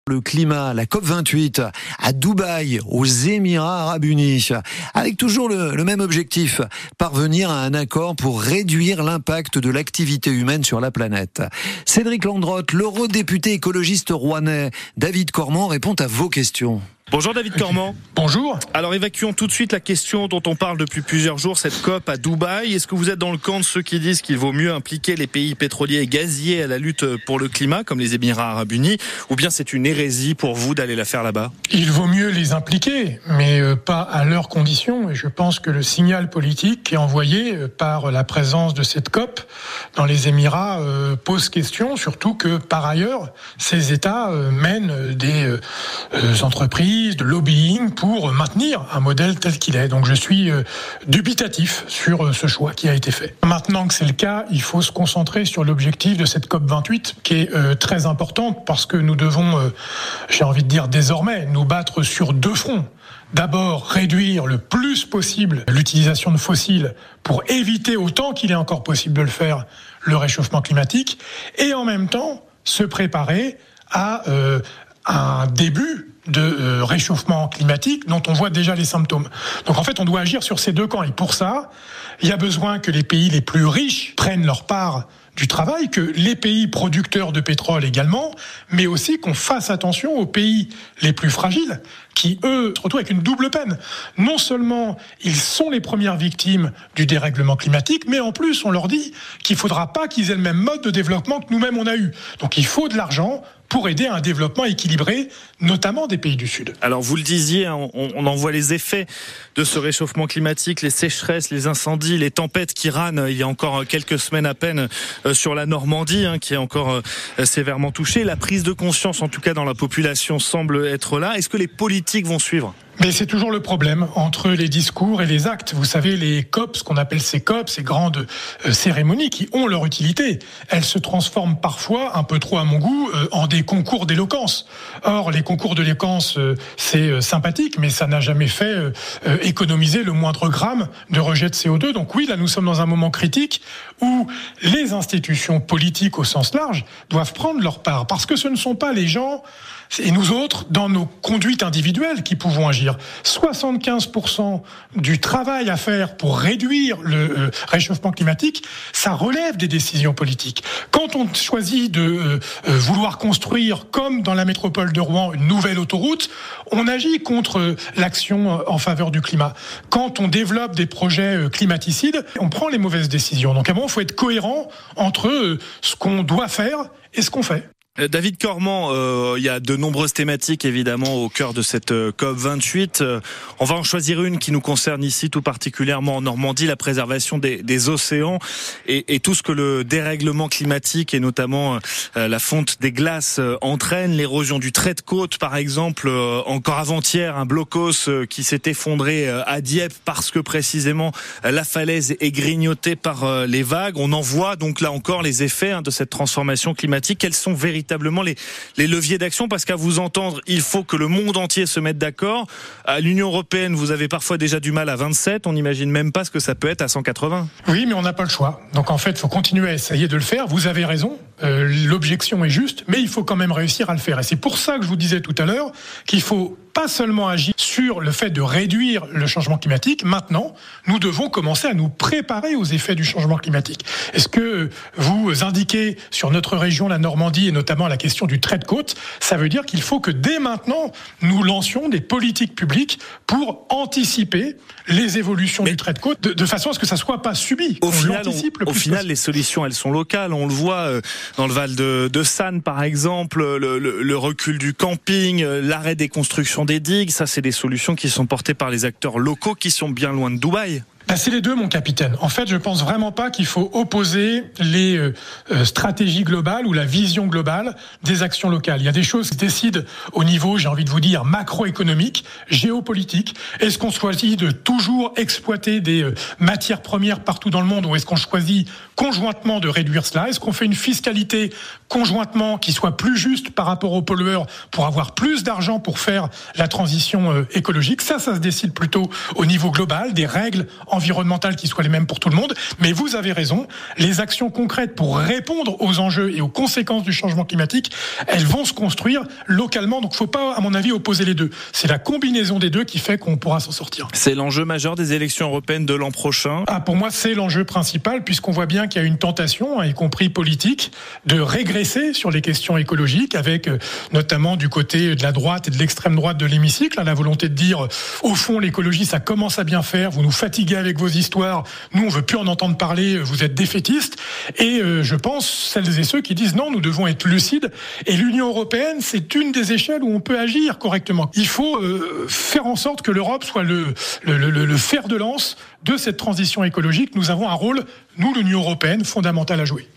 Le climat, la COP28 à Dubaï, aux Émirats Arabes Unis, avec toujours le même objectif, parvenir à un accord pour réduire l'impact de l'activité humaine sur la planète. Cédric Landrotte, l'eurodéputé écologiste rouennais, David Cormand répond à vos questions. Bonjour David Cormand. Bonjour. Alors évacuons tout de suite la question dont on parle depuis plusieurs jours, cette COP à Dubaï. Est-ce que vous êtes dans le camp de ceux qui disent qu'il vaut mieux impliquer les pays pétroliers et gaziers à la lutte pour le climat, comme les Émirats Arabes Unis, ou bien c'est une hérésie pour vous d'aller la faire là-bas ? Il vaut mieux les impliquer, mais pas à leurs conditions. Et je pense que le signal politique qui est envoyé par la présence de cette COP dans les Émirats pose question, surtout que par ailleurs, ces États mènent des entreprises de lobbying pour maintenir un modèle tel qu'il est. Donc je suis dubitatif sur ce choix qui a été fait. Maintenant que c'est le cas, il faut se concentrer sur l'objectif de cette COP28 qui est très importante parce que nous devons, j'ai envie de dire désormais, nous battre sur deux fronts. D'abord, réduire le plus possible l'utilisation de fossiles pour éviter autant qu'il est encore possible de le faire le réchauffement climatique et en même temps se préparer à un début de réchauffement climatique dont on voit déjà les symptômes. Donc en fait, on doit agir sur ces deux camps. Et pour ça, il y a besoin que les pays les plus riches prennent leur part du travail, que les pays producteurs de pétrole également, mais aussi qu'on fasse attention aux pays les plus fragiles qui, eux, se retrouvent avec une double peine. Non seulement ils sont les premières victimes du dérèglement climatique, mais en plus, on leur dit qu'il ne faudra pas qu'ils aient le même mode de développement que nous-mêmes on a eu. Donc il faut de l'argent pour aider à un développement équilibré, notamment des pays du Sud. Alors vous le disiez, on en voit les effets de ce réchauffement climatique, les sécheresses, les incendies, les tempêtes qui rânent il y a encore quelques semaines à peine sur la Normandie, qui est encore sévèrement touchée. La prise de conscience, en tout cas dans la population, semble être là. Est-ce que les politiques vont suivre ? Mais c'est toujours le problème entre les discours et les actes. Vous savez, les COP, ce qu'on appelle ces COP, ces grandes cérémonies qui ont leur utilité, elles se transforment parfois, un peu trop à mon goût, en des concours d'éloquence. Or, les concours d'éloquence, c'est sympathique, mais ça n'a jamais fait économiser le moindre gramme de rejet de CO2. Donc oui, là, nous sommes dans un moment critique où les institutions politiques au sens large doivent prendre leur part. Parce que ce ne sont pas les gens et nous autres, dans nos conduites individuelles, qui pouvons agir. 75% du travail à faire pour réduire le réchauffement climatique, ça relève des décisions politiques. Quand on choisit de vouloir construire, comme dans la métropole de Rouen, une nouvelle autoroute, on agit contre l'action en faveur du climat. Quand on développe des projets climaticides, on prend les mauvaises décisions. Donc à un moment, il faut être cohérent entre ce qu'on doit faire et ce qu'on fait. David Cormand, il y a de nombreuses thématiques évidemment au cœur de cette COP28. On va en choisir une qui nous concerne ici tout particulièrement en Normandie, la préservation des océans et tout ce que le dérèglement climatique et notamment la fonte des glaces entraîne, l'érosion du trait de côte par exemple. Encore avant-hier, un blocos qui s'est effondré à Dieppe parce que précisément la falaise est grignotée par les vagues. On en voit donc là encore les effets de cette transformation climatique. Quels sont véritablement les leviers d'action, parce qu'à vous entendre, il faut que le monde entier se mette d'accord. À l'Union européenne, vous avez parfois déjà du mal à 27, on n'imagine même pas ce que ça peut être à 180. Oui, mais on n'a pas le choix. Donc en fait, il faut continuer à essayer de le faire. Vous avez raison, l'objection est juste, mais il faut quand même réussir à le faire. Et c'est pour ça que je vous disais tout à l'heure qu'il faut pas seulement agir sur le fait de réduire le changement climatique. Maintenant, nous devons commencer à nous préparer aux effets du changement climatique. Est-ce que vous indiquez sur notre région, la Normandie, et notamment la question du trait de côte, ça veut dire qu'il faut que dès maintenant, nous lancions des politiques publiques pour anticiper les évolutions du trait de côte, de façon à ce que ça ne soit pas subi. Au final, les solutions, elles sont locales. On le voit dans le Val de Sanne, par exemple, le recul du camping, l'arrêt des constructions des digues, ça c'est des solutions qui sont portées par les acteurs locaux qui sont bien loin de Dubaï. C'est les deux, mon capitaine. En fait, je pense vraiment pas qu'il faut opposer les stratégies globales ou la vision globale des actions locales. Il y a des choses qui se décident au niveau, j'ai envie de vous dire, macroéconomique, géopolitique. Est-ce qu'on choisit de toujours exploiter des matières premières partout dans le monde, ou est-ce qu'on choisit conjointement de réduire cela ? Est-ce qu'on fait une fiscalité conjointement qui soit plus juste par rapport aux pollueurs pour avoir plus d'argent pour faire la transition écologique ? Ça se décide plutôt au niveau global, des règles environnementales qui soient les mêmes pour tout le monde. Mais vous avez raison, les actions concrètes pour répondre aux enjeux et aux conséquences du changement climatique, elles vont se construire localement. Donc il ne faut pas, à mon avis, opposer les deux. C'est la combinaison des deux qui fait qu'on pourra s'en sortir. C'est l'enjeu majeur des élections européennes de l'an prochain. Pour moi, c'est l'enjeu principal, puisqu'on voit bien qu'il y a une tentation, y compris politique, de régresser sur les questions écologiques, avec notamment du côté de la droite et de l'extrême droite de l'hémicycle, la volonté de dire, au fond, l'écologie, ça commence à bien faire, vous nous fatiguez avec vos histoires, nous, on veut plus en entendre parler, vous êtes défaitistes. Et je pense, celles et ceux qui disent non, nous devons être lucides. Et l'Union européenne, c'est une des échelles où on peut agir correctement. Il faut faire en sorte que l'Europe soit le fer de lance de cette transition écologique. Nous avons un rôle, nous, l'Union européenne, fondamental à jouer.